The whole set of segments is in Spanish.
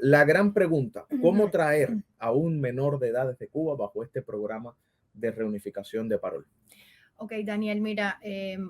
la gran pregunta, ¿cómo traer a un menor de edad desde Cuba bajo este programa de reunificación de parol? Ok, Daniel, mira,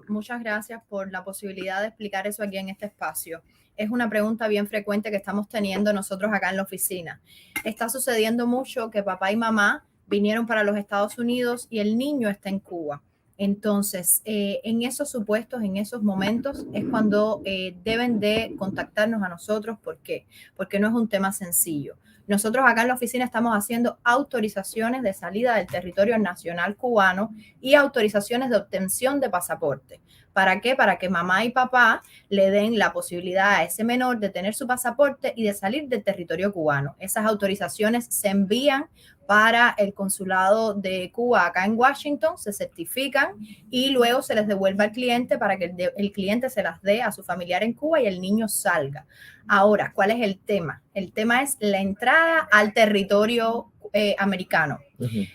muchas gracias por la posibilidad de explicar eso aquí en este espacio. Es una pregunta bien frecuente que estamos teniendo nosotros acá en la oficina. Está sucediendo mucho que papá y mamá vinieron para los Estados Unidos y el niño está en Cuba. Entonces, en esos supuestos, en esos momentos, es cuando deben de contactarnos a nosotros. ¿Por qué? Porque no es un tema sencillo. Nosotros acá en la oficina estamos haciendo autorizaciones de salida del territorio nacional cubano y autorizaciones de obtención de pasaporte. ¿Para qué? Para que mamá y papá le den la posibilidad a ese menor de tener su pasaporte y de salir del territorio cubano. Esas autorizaciones se envían para el consulado de Cuba acá en Washington, se certifican y luego se les devuelve al cliente para que el cliente se las dé a su familiar en Cuba y el niño salga. Ahora, ¿cuál es el tema? El tema es la entrada al territorio americano.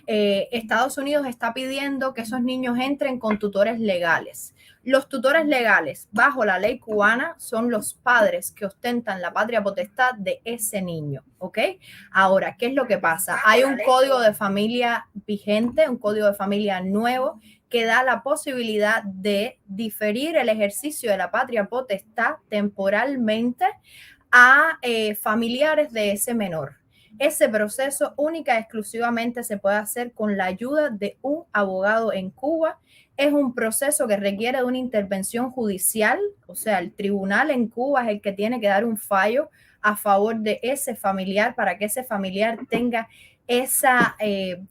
Estados Unidos está pidiendo que esos niños entren con tutores legales. Los tutores legales bajo la ley cubana son los padres que ostentan la patria potestad de ese niño, ¿ok? Ahora, ¿qué es lo que pasa? Hay un código de familia vigente, un código de familia nuevo que da la posibilidad de diferir el ejercicio de la patria potestad temporalmente a familiares de ese menor. Ese proceso única y exclusivamente se puede hacer con la ayuda de un abogado en Cuba. Es un proceso que requiere de una intervención judicial, o sea, el tribunal en Cuba es el que tiene que dar un fallo a favor de ese familiar para que ese familiar tenga esa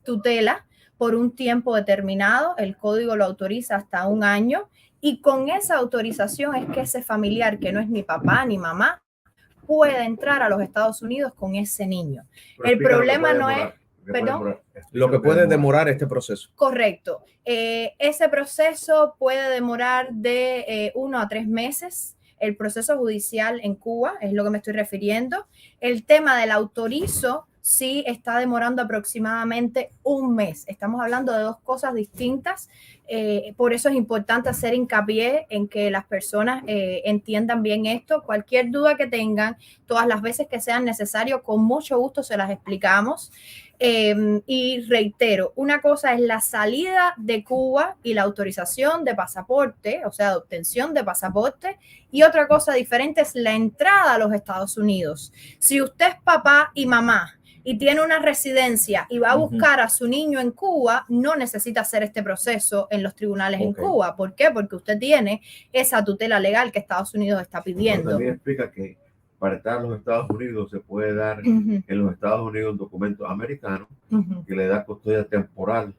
tutela por un tiempo determinado. El código lo autoriza hasta 1 año y con esa autorización es que ese familiar, que no es ni papá ni mamá, puede entrar a los Estados Unidos con ese niño. Pero el problema no es... ¿Perdón? Lo que puede demorar este proceso. Correcto. Ese proceso puede demorar de 1 a 3 meses. El proceso judicial en Cuba es lo que me estoy refiriendo. El tema del autorizo sí está demorando aproximadamente 1 mes. Estamos hablando de 2 cosas distintas. Por eso es importante hacer hincapié en que las personas entiendan bien esto. Cualquier duda que tengan, todas las veces que sean necesario, con mucho gusto se las explicamos. Y reitero, una cosa es la salida de Cuba y la autorización de pasaporte, o sea, de obtención de pasaporte, y otra cosa diferente es la entrada a los Estados Unidos. Si usted es papá y mamá y tiene una residencia y va a buscar a su niño en Cuba, no necesita hacer este proceso en los tribunales en Cuba. ¿Por qué? Porque usted tiene esa tutela legal que Estados Unidos está pidiendo. Pero también explica que para estar en los Estados Unidos se puede dar en los Estados Unidos un documento americano que le da custodia temporal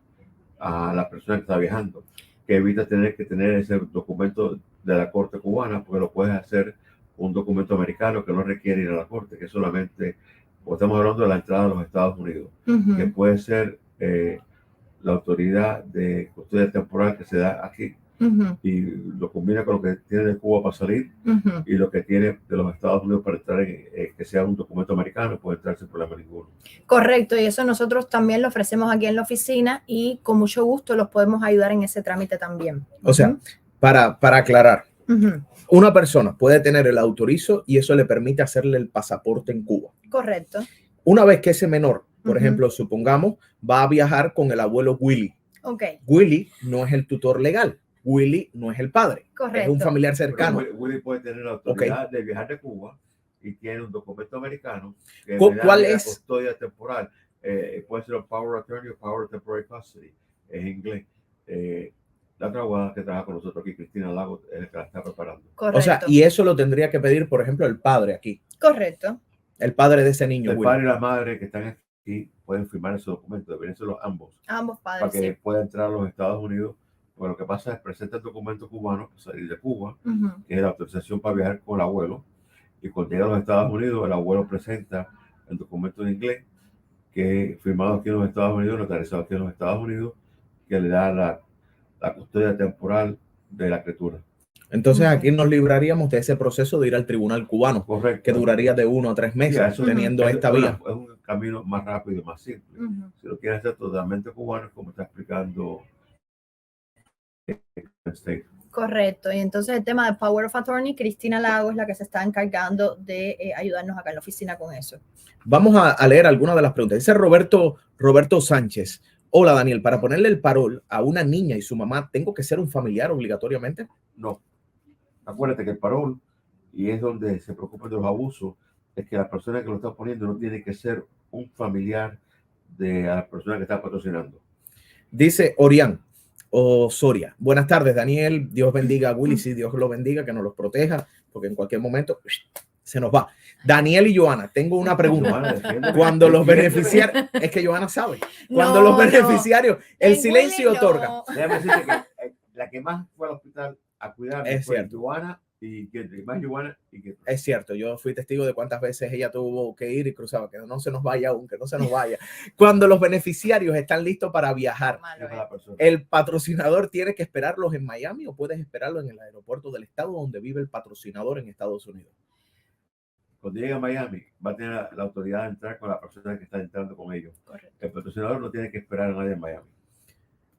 a la persona que está viajando, que evita tener que tener ese documento de la corte cubana, porque lo puedes hacer un documento americano que no requiere ir a la corte, que solamente, o estamos hablando de la entrada a los Estados Unidos, que puede ser la autoridad de custodia temporal que se da aquí. Y lo combina con lo que tiene de Cuba para salir y lo que tiene de los Estados Unidos para entrar que sea un documento americano, puede entrar sin problema ninguno. Correcto, y eso nosotros también lo ofrecemos aquí en la oficina y con mucho gusto los podemos ayudar en ese trámite también. O sea, para aclarar, una persona puede tener el autorizo y eso le permite hacerle el pasaporte en Cuba. Correcto. Una vez que ese menor, por ejemplo, supongamos, va a viajar con el abuelo Willy. Willy no es el tutor legal. Willy no es el padre, es un familiar cercano. Willy puede tener la autoridad de viajar de Cuba y tiene un documento americano que ¿Cuál le da es? Custodia temporal. Puede ser un Power of Attorney o Power of Temporary Custody en inglés. La otra abogada que trabaja con nosotros aquí, Cristina Lago, es la que la está preparando. Correcto. O sea, y eso lo tendría que pedir, por ejemplo, el padre aquí. Correcto. El padre de ese niño. El padre y la madre que están aquí pueden firmar ese documento, deberían ser ambos. Ambos padres. Para que pueda entrar a los Estados Unidos. Bueno, lo que pasa es presenta el documento cubano para salir de Cuba, que es la autorización para viajar con el abuelo. Y cuando llega a los Estados Unidos, el abuelo presenta el documento en inglés, que es firmado aquí en los Estados Unidos, notarizado aquí en los Estados Unidos, que le da la custodia temporal de la criatura. Entonces aquí nos libraríamos de ese proceso de ir al tribunal cubano, correcto, que duraría de 1 a 3 meses, teniendo esta vía. Es un camino más rápido y más simple. Si lo quieres hacer totalmente cubano, como está explicando Correcto. Y entonces el tema de Power of Attorney, Cristina Lago es la que se está encargando de ayudarnos acá en la oficina con eso. Vamos a leer algunas de las preguntas. Dice Roberto Sánchez. Hola, Daniel, para ponerle el parol a una niña y su mamá, ¿tengo que ser un familiar obligatoriamente? No. Acuérdate que el parol, y es donde se preocupan de los abusos, es que la persona que lo está poniendo no tiene que ser un familiar de la persona que está patrocinando. Dice Orián Soria. Buenas tardes, Daniel. Dios bendiga a Willy. Sí, Dios lo bendiga, que nos los proteja, porque en cualquier momento se nos va. Daniel y Johanna, tengo una pregunta. Cuando los beneficiarios, es que Johanna sabe, cuando los beneficiarios, el silencio otorga. Déjame decirte que la que más fue al hospital a cuidar es fue cierto. Johanna y Kendrick, más Johanna y Kendrick. Es cierto, yo fui testigo de cuántas veces ella tuvo que ir y cruzaba, que no se nos vaya aún, que no se nos vaya. Cuando los beneficiarios están listos para viajar, ¿el patrocinador tiene que esperarlos en Miami o puedes esperarlo en el aeropuerto del estado donde vive el patrocinador en Estados Unidos? Cuando llegue a Miami, va a tener la autoridad de entrar con la persona que está entrando con ellos. Correcto. El patrocinador no tiene que esperar a nadie en Miami.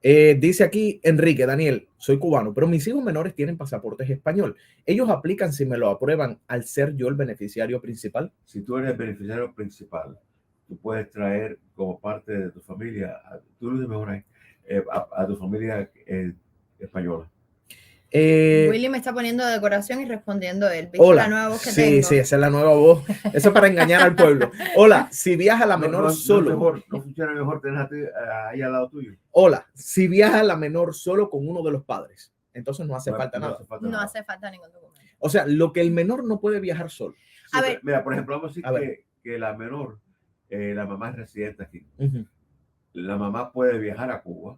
Dice aquí Enrique, Daniel, soy cubano, pero mis hijos menores tienen pasaportes español. ¿Ellos aplican si me lo aprueban al ser yo el beneficiario principal? Si tú eres el beneficiario principal, tú puedes traer como parte de tu familia, tú lo dices mejor ahí, a tu familia española. Willy me está poniendo de decoración y respondiendo él. ¿Viste hola, la nueva voz que sí, tengo? Sí, esa es la nueva voz. Eso es para engañar al pueblo. Hola, si viaja la menor solo. No funciona mejor tener ahí al lado tuyo. Hola, si viaja la menor solo con uno de los padres, entonces no hace falta nada. No hace falta ningún documento. O sea, lo que el menor no puede viajar solo. Sí, a ver, mira, por ejemplo, vamos a decir que la menor, la mamá es residente aquí. La mamá puede viajar a Cuba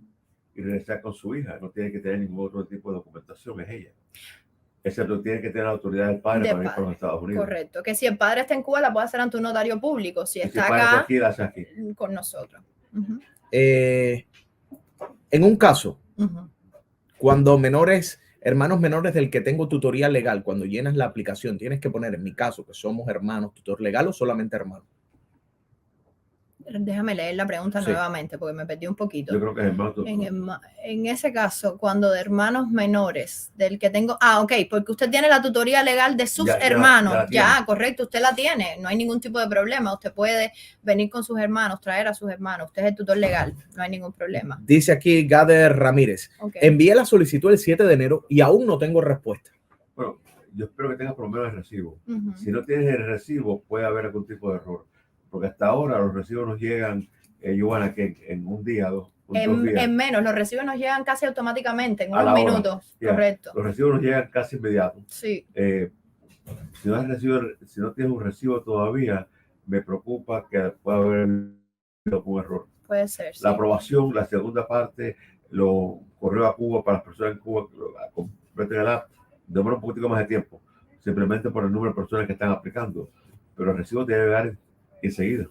y regresar con su hija, no tiene que tener ningún otro tipo de documentación, es ella. Excepto tiene que tener la autoridad del padre para ir para los Estados Unidos. Correcto, que si el padre está en Cuba la puede hacer ante un notario público, si está acá con nosotros. En un caso, cuando hermanos menores del que tengo tutoría legal, cuando llenas la aplicación, tienes que poner, en mi caso, que somos hermanos, tutor legal o solamente hermanos. Déjame leer la pregunta nuevamente porque me perdí un poquito. Yo creo que es hermano. En ese caso, cuando de hermanos menores, del que tengo... ok, porque usted tiene la tutoría legal de sus hermanos. Ya, correcto, usted la tiene. No hay ningún tipo de problema. Usted puede venir con sus hermanos, traer a sus hermanos. Usted es el tutor legal. No hay ningún problema. Dice aquí Gader Ramírez. Envié la solicitud el 7 de enero y aún no tengo respuesta. Bueno, yo espero que tengas por lo menos el recibo. Si no tienes el recibo, puede haber algún tipo de error. Porque hasta ahora los recibos nos llegan, Johanna, que en un día, dos días. En menos, los recibos nos llegan casi automáticamente, en unos minutos. Correcto. Los recibos nos llegan casi inmediato. Sí. Si no tienes un recibo todavía, me preocupa que pueda haber un error. Puede ser, La aprobación, la segunda parte, lo correo a Cuba para las personas en Cuba que completen el app, demora un poquito más de tiempo, simplemente por el número de personas que están aplicando. Pero el recibo debe llegar enseguida.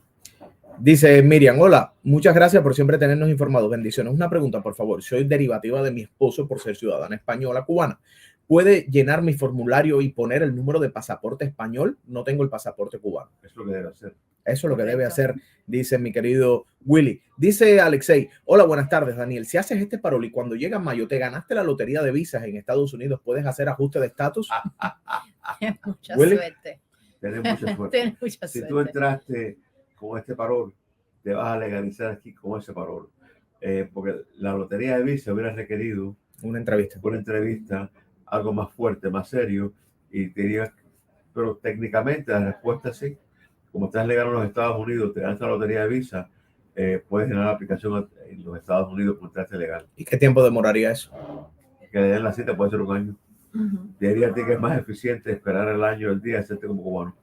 Dice Miriam, hola, muchas gracias por siempre tenernos informados. Bendiciones. Una pregunta, por favor. Soy derivativa de mi esposo por ser ciudadana española cubana. ¿Puede llenar mi formulario y poner el número de pasaporte español? No tengo el pasaporte cubano. Eso es lo que debe hacer. Eso es lo que debe hacer, dice mi querido Willy. Dice Alexei, hola, buenas tardes, Daniel. Si haces este parol y cuando llega mayo te ganaste la lotería de visas en Estados Unidos, ¿puedes hacer ajuste de estatus? Tienes mucha suerte. Tienes mucha suerte. Si tú entraste con este parol, te vas a legalizar aquí con ese parol. Porque la lotería de visa hubiera requerido una entrevista, algo más fuerte, más serio, y te diría, pero técnicamente la respuesta sí. Como estás legal en los Estados Unidos, te dan esa lotería de visa, puedes llenar la aplicación en los Estados Unidos como estás legal. ¿Y qué tiempo demoraría eso? Que le den la cita puede ser un año. Diría que es más eficiente esperar el año, el día, hacerte como cubano.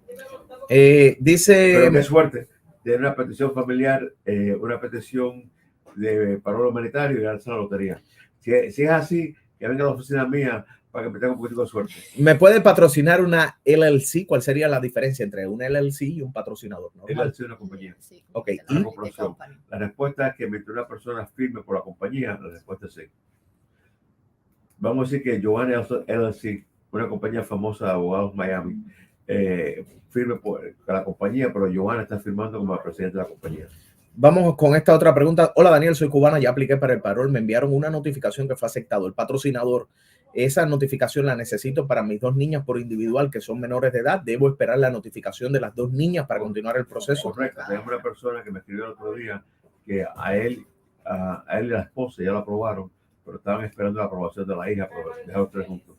Dice... Pero qué suerte, tener una petición familiar, una petición de parol humanitario y darse la lotería. Si es así, que venga a la oficina mía para que me tenga un poquito de suerte. ¿Me puede patrocinar una LLC? ¿Cuál sería la diferencia entre una LLC y un patrocinador? LLC es una compañía. Sí, ok. La respuesta es que mientras una persona firme por la compañía, la respuesta es sí. Vamos a decir que Johanna LLC, una compañía famosa de abogados Miami, firme por la compañía, pero Johanna está firmando como la presidenta de la compañía. Vamos con esta otra pregunta. Hola Daniel, soy cubana, ya apliqué para el parol, me enviaron una notificación que fue aceptado. El patrocinador esa notificación la necesito para mis 2 niñas por individual que son menores de edad. Debo esperar la notificación de las 2 niñas para continuar el proceso. Correcto. Tenemos una persona que me escribió el otro día que a él y a la esposa ya lo aprobaron, pero estaban esperando la aprobación de la hija, pero dejaron 3 juntos.